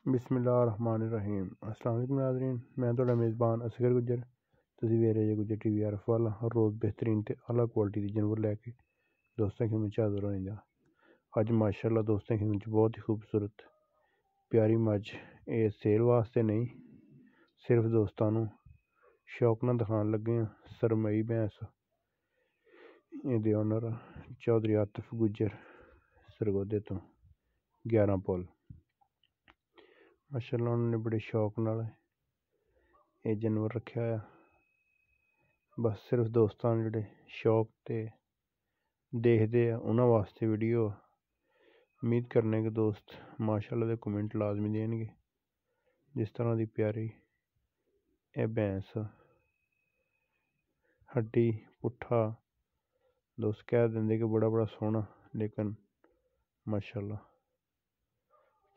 बिस्मिल्लाहिर्रहमानिर्रहीम। अस्सलाम वालेकुम नाज़रीन, मैं तुहाडा मेज़बान असगर गुज्जर। तुसीं वेख रहे जे गुज्जर टीवी आर वाला हर रोज़ बेहतरीन ते आला क्वालिटी दी जानवर लैके दोस्तें खिदमत च हाज़र होइंदा। अज माशाअल्लाह दोस्तें खिदमत च बहुत ही खूबसूरत प्यारी मझ, ये सेल वास्ते नहीं सिर्फ दोस्तां नूं शौक नाल दिखाण लगे हां। सरमई भैंस, एहदे ओनर चौधरी आतिफ गुज्जर सरगोधे तो 11 पुल। माशाअल्लाह उन्होंने बड़े शौक नाल ये जानवर रखा है। बस सिर्फ दोस्तां जिहड़े शौक ते देखते हैं उन्हां वास्ते वीडियो। उम्मीद करने के दोस्त माशाअल्लाह दे कमेंट लाजमी देंगे। जिस तरह की प्यारी ये भैंस, हड्डी पुट्ठा दोस्त कह देंगे कि बड़ा बड़ा सोहना, लेकिन माशाअल्लाह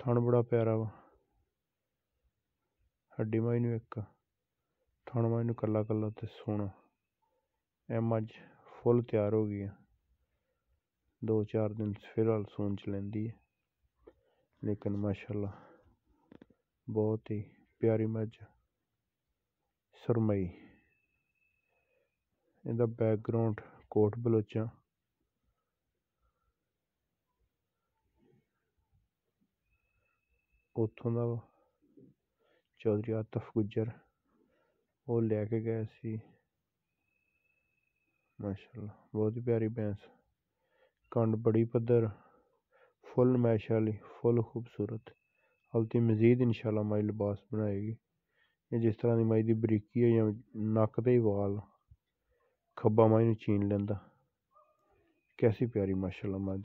थन बड़ा प्यारा वा। हड्डी माई नूं इक, थन माई नूं कल्ला कल्ला ते सोहना। यह मझ फुल तैयार हो गई है, 2-4 दिन फिलहाल सून च लैंदी है, लेकिन माशाअल्लाह बहुत ही प्यारी मझ सुरमई। इहदा बैकग्राउंड कोट बलोचां। उत्थों दा चौधरी आतिफ गुज्जर वो लैके गए सी। माशाअल्लाह बहुत ही प्यारी भैंस, कंड बड़ी पद्धर, फुल मैश वाली, फुल खूबसूरत। हल्ती मजीद इंशाअल्लाह माई लिबास बनाएगी। जिस तरह की माई की बरीकी है, या नक ते वाल खब्बा माई नूं चीन लेंदा। कैसी प्यारी माशाअल्लाह मझ,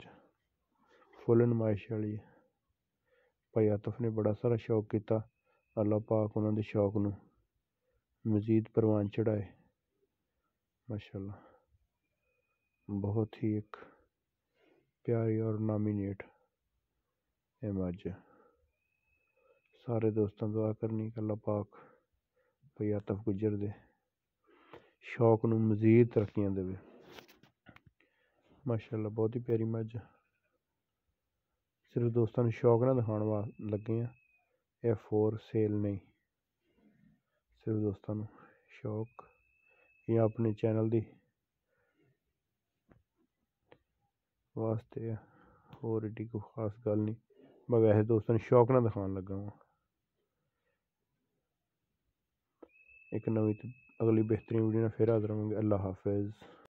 फुल नमाइश वाली है। भाई आतिफ ने बड़ा सारा शौक किया, अल्लाह पाक उन्होंने शौक नूं मजीद परवान चढ़ाए। माशाअल्लाह बहुत ही एक प्यारी और नामिनेट ये मझ। सारे दोस्तों दुआ करनी कि अल्लाह पाक भाई आतिफ गुज्जर दे शौक नूं मजीद तरक्कियां देवे। माशाअल्लाह बहुत ही प्यारी मझ, सिर्फ दोस्तों नूं शौक ना दिखाने लगे हैं। यह फॉर सेल नहीं, सिर्फ दोस्तों नूं शौक या अपने चैनल दी वास्ते है, होर एडी कोई खास गल नहीं। मैं वैसे दोस्तों नूं शौक ना दिखाने लगा वां। एक नवीं अगली बेहतरीन वीडियो फिर हाज़र होंगे। अल्लाह हाफिज़।